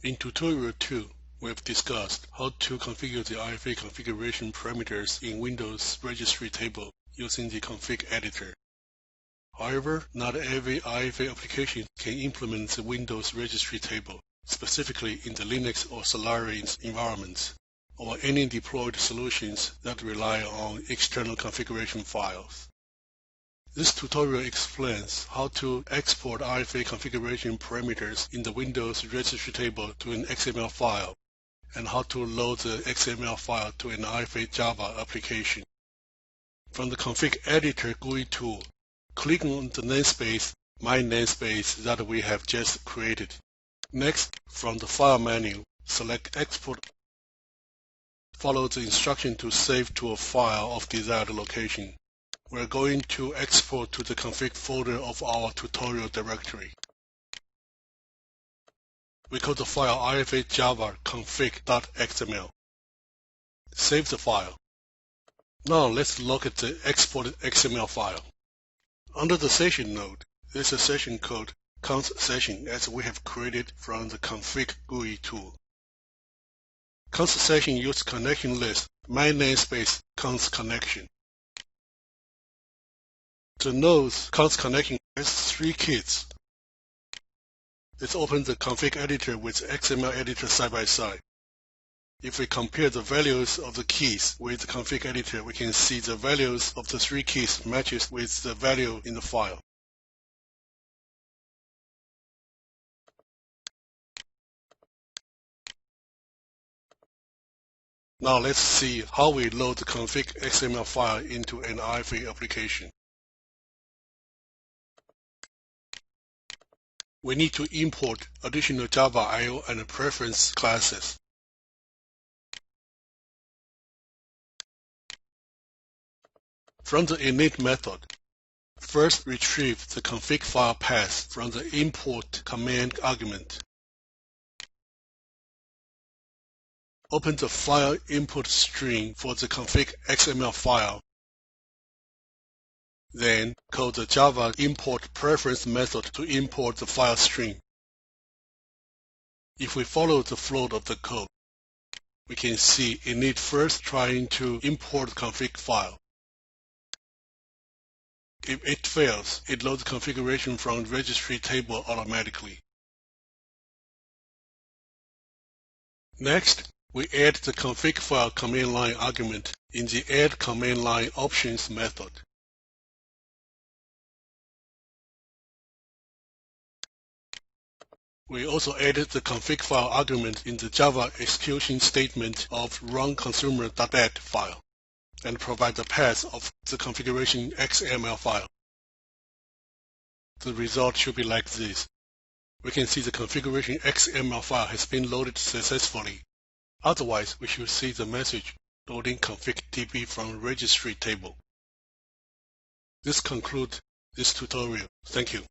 In tutorial 2, we have discussed how to configure the RFA configuration parameters in Windows registry table using the config editor. However, not every RFA application can implement the Windows registry table, specifically in the Linux or Solaris environments, or any deployed solutions that rely on external configuration files. This tutorial explains how to export RFA configuration parameters in the Windows registry table to an XML file, and how to load the XML file to an RFA Java application. From the config editor GUI tool, click on the namespace, my namespace that we have just created. Next, from the file menu, select Export. Follow the instruction to save to a file of desired location. We're going to export to the config folder of our tutorial directory. We call the file RFA Java config.xml. Save the file. Now let's look at the exported XML file. Under the session node, there's a session called const session as we have created from the config GUI tool. Const session uses connection list my namespace const connection. The node's const connection has 3 keys. Let's open the config editor with XML editor side by side. If we compare the values of the keys with the config editor, we can see the values of the 3 keys matches with the value in the file. Now let's see how we load the config XML file into an RFA application. We need to import additional Java I/O and preference classes. From the init method, first retrieve the config file path from the import command argument. Open the file input string for the config XML file. Then call the Java import preference method to import the file string. If we follow the flow of the code, we can see init first trying to import the config file. If it fails, it loads the configuration from the registry table automatically. Next, we add the config file command line argument in the add command line options method. We also added the config file argument in the Java execution statement of runConsumer.bat file and provide the path of the configuration XML file. The result should be like this. We can see the configuration XML file has been loaded successfully. Otherwise, we should see the message loading config DB from registry table. This concludes this tutorial. Thank you.